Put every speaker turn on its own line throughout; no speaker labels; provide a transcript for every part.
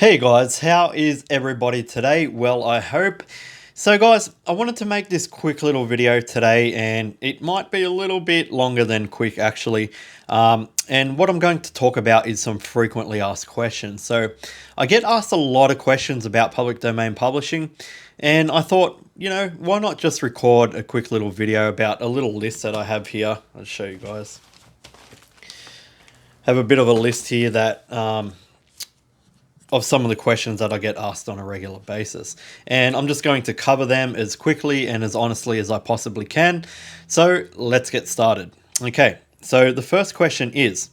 Hey guys, how is everybody today? Well, I hope. So guys, I wanted to make this quick little video today, and it might be a little bit longer than quick actually. And what I'm going to talk about is some frequently asked questions. So I get asked a lot of questions about public domain publishing, and I thought, why not just record a quick little video about a little list that I have here. I'll show you guys. Have a bit of a list here that of some of the questions that I get asked on a regular basis. And I'm just going to cover them as quickly and as honestly as I possibly can. So let's get started. Okay, so the first question is,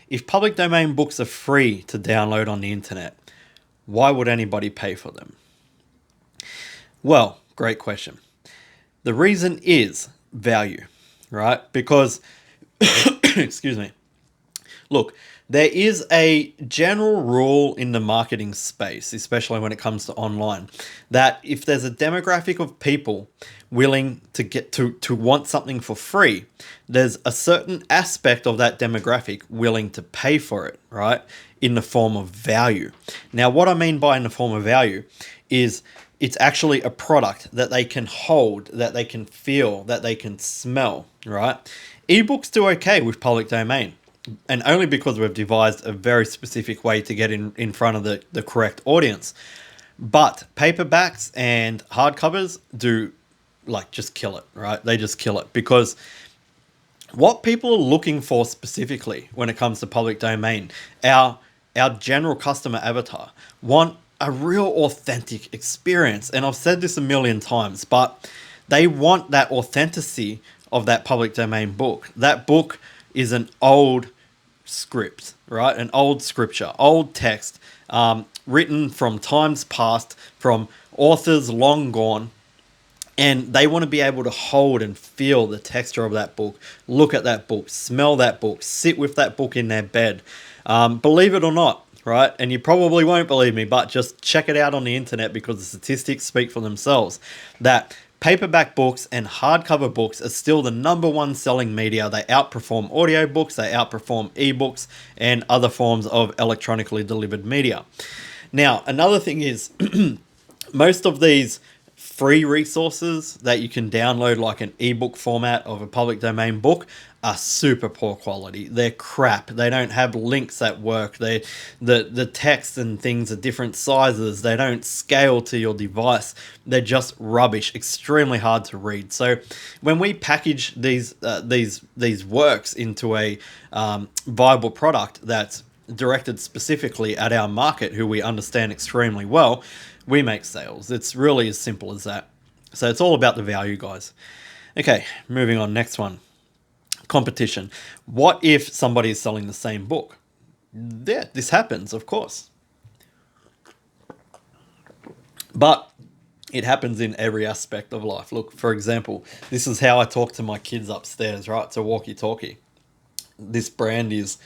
if public domain books are free to download on the internet, why would anybody pay for them? Well, great question. The reason is value, right? Because, excuse me, look, there is a general rule in the marketing space, especially when it comes to online, that if there's a demographic of people willing to get to want something for free, there's a certain aspect of that demographic willing to pay for it, right? In the form of value. Now, what I mean by in the form of value is it's actually a product that they can hold, that they can feel, that they can smell, right? Ebooks do okay with public domain, and only because we've devised a very specific way to get in front of the correct audience. But paperbacks and hardcovers do just kill it, right? They just kill it because what people are looking for specifically when it comes to public domain, our general customer avatar want a real authentic experience. And I've said this a million times, but they want that authenticity of that public domain book. That book is an old script, right? An old scripture, old text, written from times past, from authors long gone. And they want to be able to hold and feel the texture of that book, look at that book, smell that book, sit with that book in their bed. Believe it or not, right? And you probably won't believe me, but just check it out on the internet because the statistics speak for themselves. That paperback books and hardcover books are still the #1 selling media. They outperform audiobooks, they outperform ebooks, and other forms of electronically delivered media. Now, another thing is most of these free resources that you can download, like an ebook format of a public domain book, are super poor quality. They're crap. They don't have links that work. The text and things are different sizes. They don't scale to your device. They're just rubbish. Extremely hard to read. So when we package these works into a viable product that's directed specifically at our market, who we understand extremely well, we make sales. It's really as simple as that. So it's all about the value, guys. Okay, moving on. Next one. Competition. What if somebody is selling the same book? Yeah, this happens, of course. But it happens in every aspect of life. Look, for example, this is how I talk to my kids upstairs, right? It's a walkie-talkie. This brand is,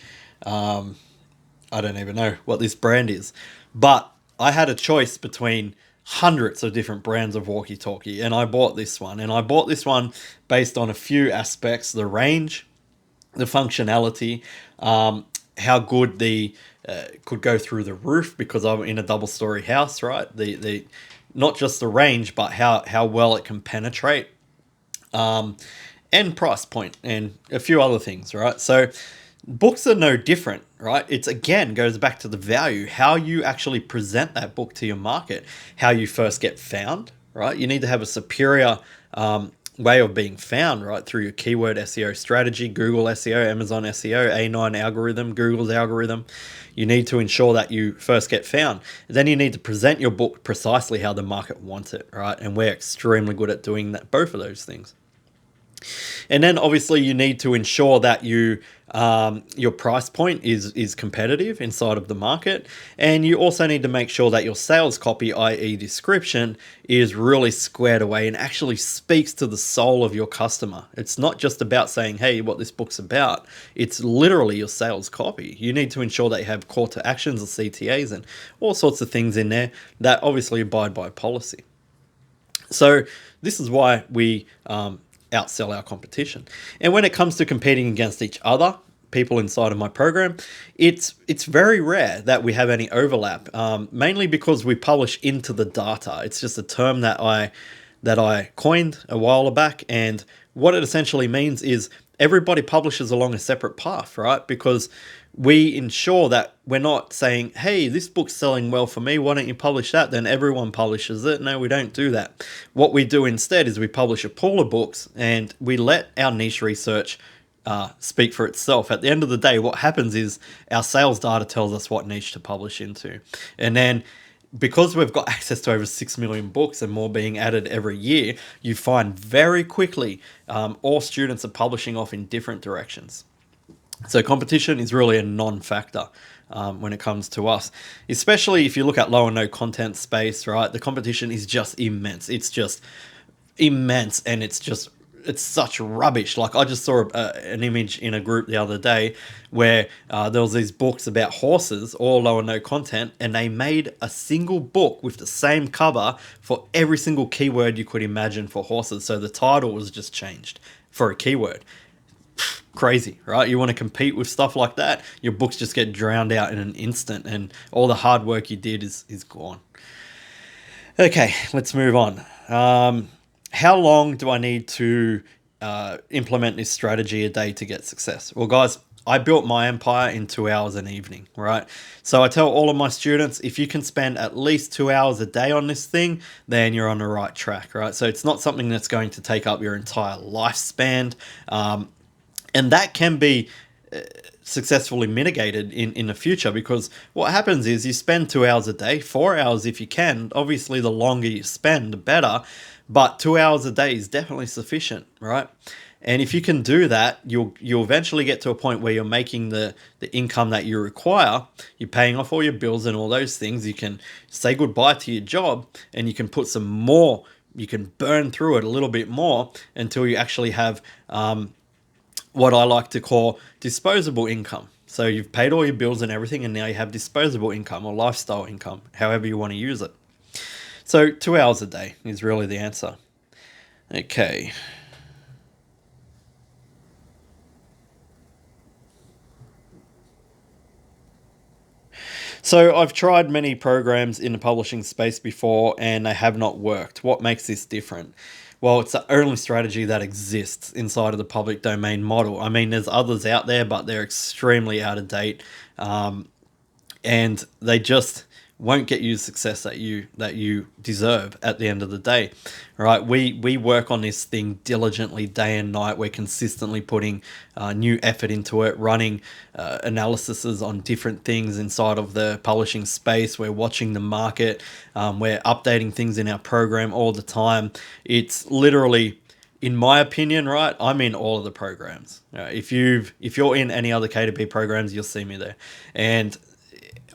I don't even know what this brand is, but I had a choice between hundreds of different brands of walkie-talkie, and I bought this one. And I bought this one based on a few aspects: the range, the functionality, how good the could go through the roof because I'm in a double-story house, right? The not just the range, but how well it can penetrate, and price point, and a few other things, right? So books are no different, right? It's again goes back to the value, how you actually present that book to your market, how you first get found, right? You need to have a superior way of being found, right? Through your keyword SEO strategy, Google SEO, Amazon SEO, A9 algorithm, Google's algorithm. You need to ensure that you first get found. Then you need to present your book precisely how the market wants it, right? And we're extremely good at doing that, both of those things. And then obviously you need to ensure that your price point is competitive inside of the market. And you also need to make sure that your sales copy, i.e. description, is really squared away and actually speaks to the soul of your customer. It's not just about saying, hey, what this book's about. It's literally your sales copy. You need to ensure that you have call to actions or CTAs and all sorts of things in there that obviously abide by policy. So this is why we outsell our competition. And when it comes to competing against each other, people inside of my program, it's very rare that we have any overlap. Mainly because we publish into the data. It's just a term that I coined a while back, and what it essentially means is everybody publishes along a separate path, right? Because we ensure that we're not saying, hey, this book's selling well for me, why don't you publish that? Then everyone publishes it. No, we don't do that. What we do instead is we publish a pool of books and we let our niche research speak for itself. At the end of the day, what happens is our sales data tells us what niche to publish into. And then because we've got access to over 6 million books and more being added every year, you find very quickly all students are publishing off in different directions. So competition is really a non-factor when it comes to us, especially if you look at low and no content space, right? The competition is just immense. It's just immense, and it's such rubbish. Like, I just saw an image in a group the other day where there was these books about horses, all low and no content, and they made a single book with the same cover for every single keyword you could imagine for horses. So the title was just changed for a keyword. Crazy, right? You want to compete with stuff like that, your books just get drowned out in an instant, and all the hard work you did is gone. Okay, let's move on. How long do I need to implement this strategy a day to get success? Well, guys, I built my empire in 2 hours an evening, right? So I tell all of my students, if you can spend at least 2 hours a day on this thing, then you're on the right track, right? So it's not something that's going to take up your entire lifespan. And that can be successfully mitigated in the future, because what happens is you spend 2 hours a day, 4 hours if you can. Obviously, the longer you spend, the better. But 2 hours a day is definitely sufficient, right? And if you can do that, you'll eventually get to a point where you're making the income that you require. You're paying off all your bills and all those things. You can say goodbye to your job, and you can put some more. You can burn through it a little bit more until you actually have what I like to call disposable income. So you've paid all your bills and everything, and now you have disposable income or lifestyle income, however you want to use it. So 2 hours a day is really the answer. Okay. So I've tried many programs in the publishing space before, and they have not worked. What makes this different? Well, it's the only strategy that exists inside of the public domain model. I mean, there's others out there, but they're extremely out of date, and they just won't get you the success that you deserve at the end of the day, right? We work on this thing diligently day and night. We're consistently putting new effort into it, running analyses on different things inside of the publishing space. We're watching the market. We're updating things in our program all the time. It's literally, in my opinion, right, I'm in all of the programs. If you're in any other KDP programs, you'll see me there. And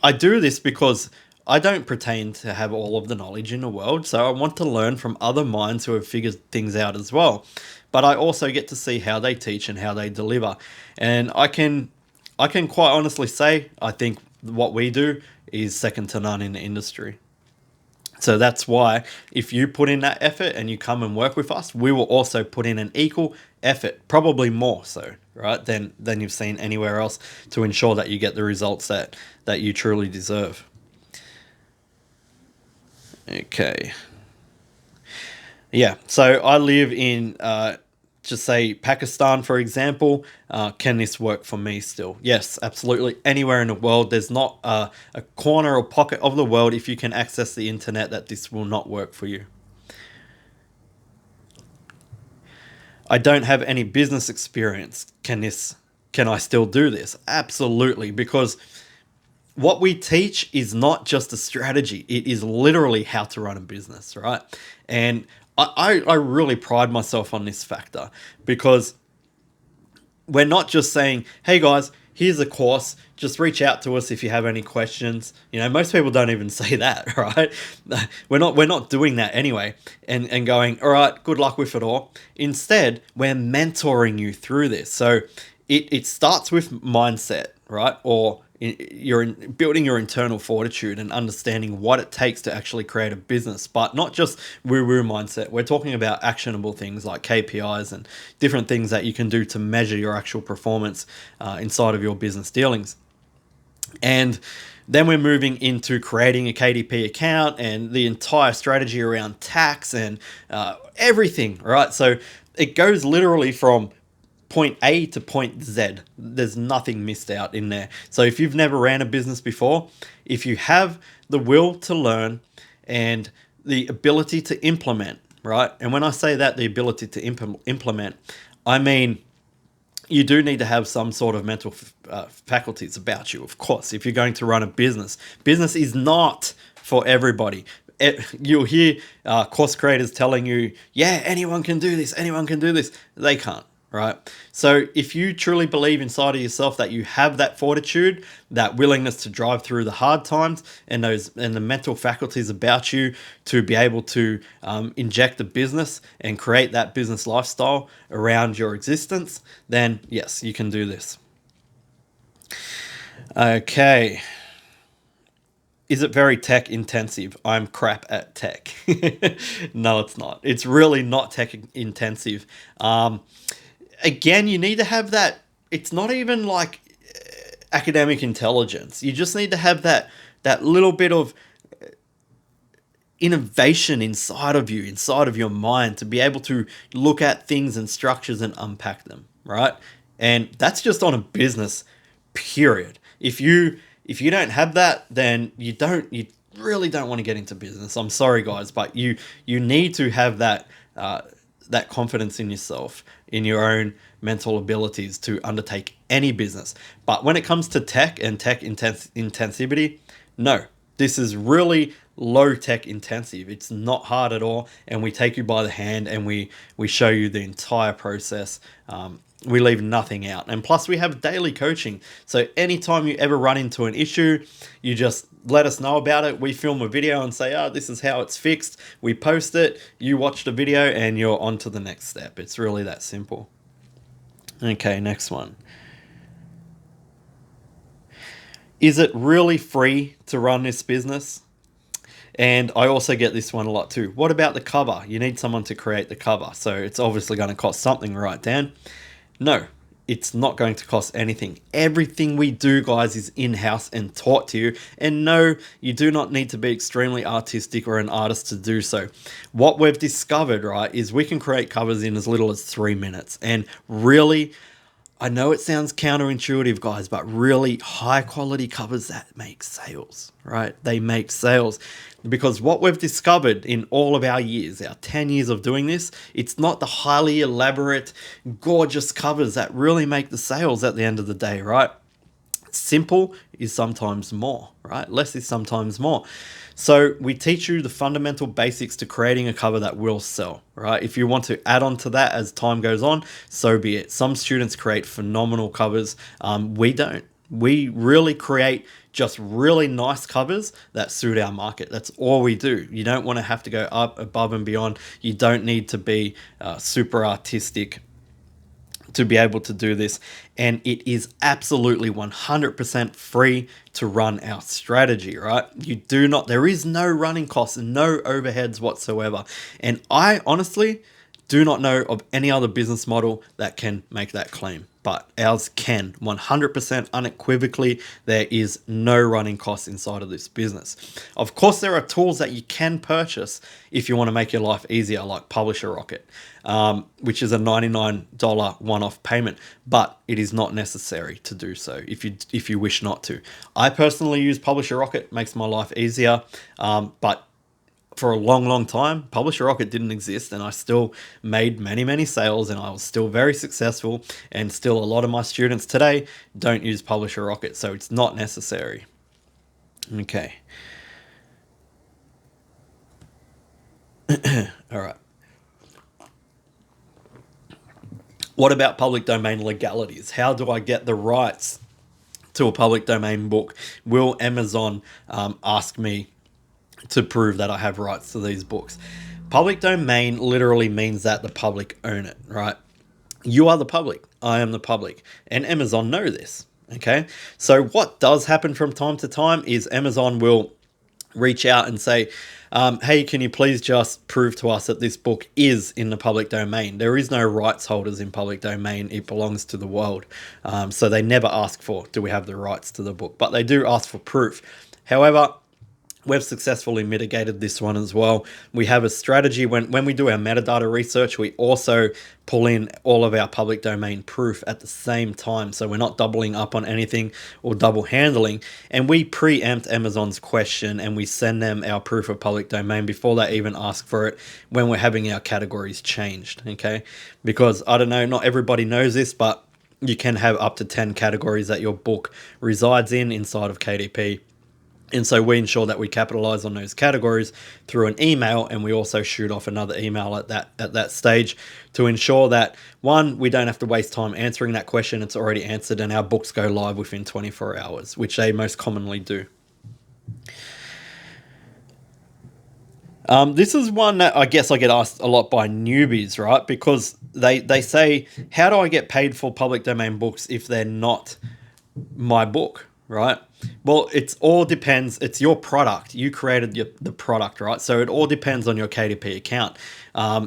I do this because I don't pretend to have all of the knowledge in the world, so I want to learn from other minds who have figured things out as well. But I also get to see how they teach and how they deliver. And I can quite honestly say, I think what we do is second to none in the industry. So that's why if you put in that effort and you come and work with us, we will also put in an equal effort, probably more so, right, than you've seen anywhere else, to ensure that you get the results that you truly deserve. Okay. Yeah, so I live in, just say, Pakistan, for example. Can this work for me still? Yes, absolutely. Anywhere in the world, there's not a corner or pocket of the world, if you can access the internet, that this will not work for you. I don't have any business experience. Can I still do this? Absolutely, because what we teach is not just a strategy. It is literally how to run a business, right? And I really pride myself on this factor, because we're not just saying, hey guys, here's a course, just reach out to us if you have any questions. Most people don't even say that, right? We're not doing that anyway, and going, all right, good luck with it all. Instead, we're mentoring you through this. So it starts with mindset, right? Or you're building your internal fortitude and understanding what it takes to actually create a business, but not just woo-woo mindset. We're talking about actionable things like KPIs and different things that you can do to measure your actual performance inside of your business dealings. And then we're moving into creating a KDP account and the entire strategy around tax and everything, right? So it goes literally from point A to point Z. There's nothing missed out in there. So if you've never ran a business before, if you have the will to learn and the ability to implement, right? And when I say that, the ability to implement, I mean, you do need to have some sort of mental faculties about you, of course. If you're going to run a business, business is not for everybody. You'll hear course creators telling you, yeah, anyone can do this, anyone can do this. They can't, right? So if you truly believe inside of yourself that you have that fortitude, that willingness to drive through the hard times, and the mental faculties about you to be able to inject a business and create that business lifestyle around your existence, then yes, you can do this. Okay. Is it very tech intensive? I'm crap at tech. No, it's not. It's really not tech intensive. Again, you need to have that. It's not even like academic intelligence. You just need to have that little bit of innovation inside of you, inside of your mind, to be able to look at things and structures and unpack them, right? And that's just on a business, period. If you don't have that, then you really don't want to get into business. I'm sorry, guys, but you need to have that confidence in yourself, in your own mental abilities to undertake any business. But when it comes to tech and tech intensivity, no, this is really low tech intensive. It's not hard at all, and we take you by the hand and we show you the entire process. We leave nothing out. And plus we have daily coaching. So anytime you ever run into an issue, you just let us know about it. We film a video and say, oh, this is how it's fixed. We post it, you watch the video, and you're on to the next step. It's really that simple. Okay, next one. Is it really free to run this business? And I also get this one a lot too. What about the cover? You need someone to create the cover. So it's obviously going to cost something, right, Dan? No, it's not going to cost anything. Everything we do, guys, is in-house and taught to you. And no, you do not need to be extremely artistic or an artist to do so. What we've discovered, right, is we can create covers in as little as 3 minutes. And really, I know it sounds counterintuitive, guys, but really high quality covers that make sales, right? They make sales. Because what we've discovered in all of our years, our 10 years of doing this, it's not the highly elaborate, gorgeous covers that really make the sales at the end of the day, right? Simple is sometimes more, right? Less is sometimes more. So we teach you the fundamental basics to creating a cover that will sell, right? If you want to add on to that as time goes on, so be it. Some students create phenomenal covers. We don't. We really create just really nice covers that suit our market. That's all we do. You don't want to have to go up above and beyond. You don't need to be super artistic to be able to do this. And it is absolutely 100% free to run our strategy, right? There is no running costs, no overheads whatsoever. And I honestly do not know of any other business model that can make that claim, but ours can 100% unequivocally. There is no running costs inside of this business. Of course, there are tools that you can purchase if you want to make your life easier, like Publisher Rocket, which is a $99 one-off payment, but it is not necessary to do so if you wish not to. I personally use Publisher Rocket, it makes my life easier, but for a long, long time, Publisher Rocket didn't exist, and I still made many, many sales, and I was still very successful, and still a lot of my students today don't use Publisher Rocket, so it's not necessary. Okay. All right. What about public domain legalities? How do I get the rights to a public domain book? Will Amazon ask me to prove that I have rights to these books? Public domain literally means that the public own it, right? You are the public. I am the public. And Amazon know this. Okay, so what does happen from time to time is Amazon will reach out and say, hey, can you please just prove to us that this book is in the public domain? There is no rights holders in public domain. It belongs to the world. So they never ask for, do we have the rights to the book? But they do ask for proof. However, we've successfully mitigated this one as well. We have a strategy when we do our metadata research, we also pull in all of our public domain proof at the same time. So we're not doubling up on anything or double handling. And we preempt Amazon's question and we send them our proof of public domain before they even ask for it when we're having our categories changed. Okay. Because I don't know, not everybody knows this, but you can have up to 10 categories that your book resides in inside of KDP. And so we ensure that we capitalize on those categories through an email, and we also shoot off another email at that stage to ensure that, one, we don't have to waste time answering that question. It's already answered, and our books go live within 24 hours, which they most commonly do. This is one that I guess I get asked a lot by newbies, right? Because they say, how do I get paid for public domain books if they're not my book, right? Well, it's all depends. It's your product. You created the product, right? So it all depends on your KDP account.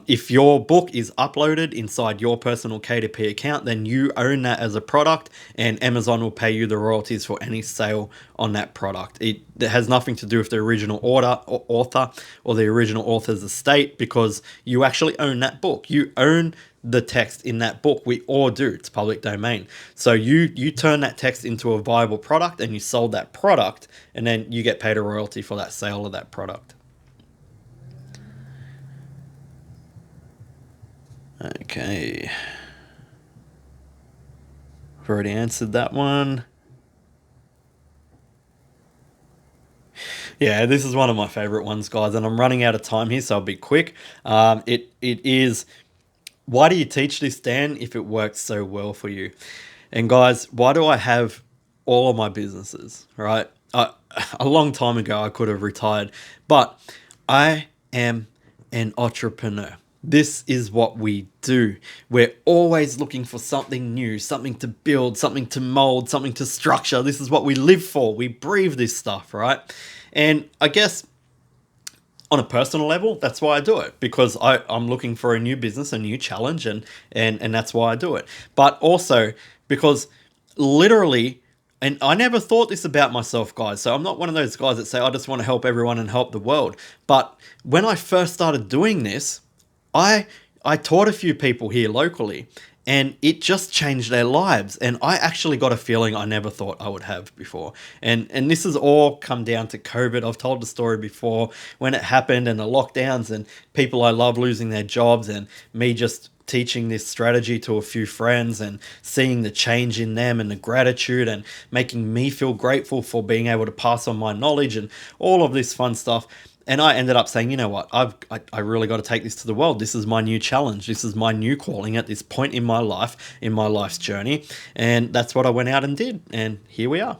If your book is uploaded inside your personal KDP account, then you own that as a product, and Amazon will pay you the royalties for any sale on that product. It has nothing to do with the original author or the original author's estate, because you actually own that book. You own the text in that book. We all do. It's public domain. So you turn that text into a viable product and you sold that product, and then you get paid a royalty for that sale of that product. Okay. I've already answered that one. Yeah, this is one of my favorite ones, guys, and I'm running out of time here, so I'll be quick. It is, why do you teach this, Dan, if it works so well for you? And guys, why do I have all of my businesses, right? A long time ago, I could have retired, but I am an entrepreneur. This is what we do. We're always looking for something new, something to build, something to mold, something to structure. This is what we live for. We breathe this stuff, right? And I guess on a personal level, that's why I do it, because I'm looking for a new business, a new challenge, and that's why I do it. But also because literally, and I never thought this about myself, guys, so I'm not one of those guys that say, I just want to help everyone and help the world. But when I first started doing this, I I taught a few people here locally, and it just changed their lives, and I actually got a feeling I never thought I would have before. And this has all come down to COVID. I've told the story before when it happened, and the lockdowns, and people I love losing their jobs, and me just teaching this strategy to a few friends and seeing the change in them and the gratitude and making me feel grateful for being able to pass on my knowledge and all of this fun stuff. And I ended up saying, you know what, I really got to take this to the world. This is my new challenge. This is my new calling at this point in my life, in my life's journey. And that's what I went out and did. And here we are.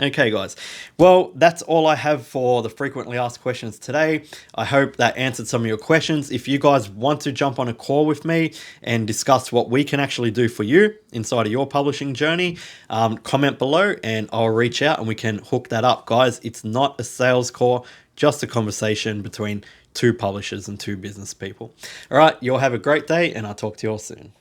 Okay, guys. Well, that's all I have for the frequently asked questions today. I hope that answered some of your questions. If you guys want to jump on a call with me and discuss what we can actually do for you inside of your publishing journey, comment below and I'll reach out and we can hook that up. Guys, it's not a sales call, just a conversation between two publishers and two business people. All right, you'll have a great day and I'll talk to you all soon.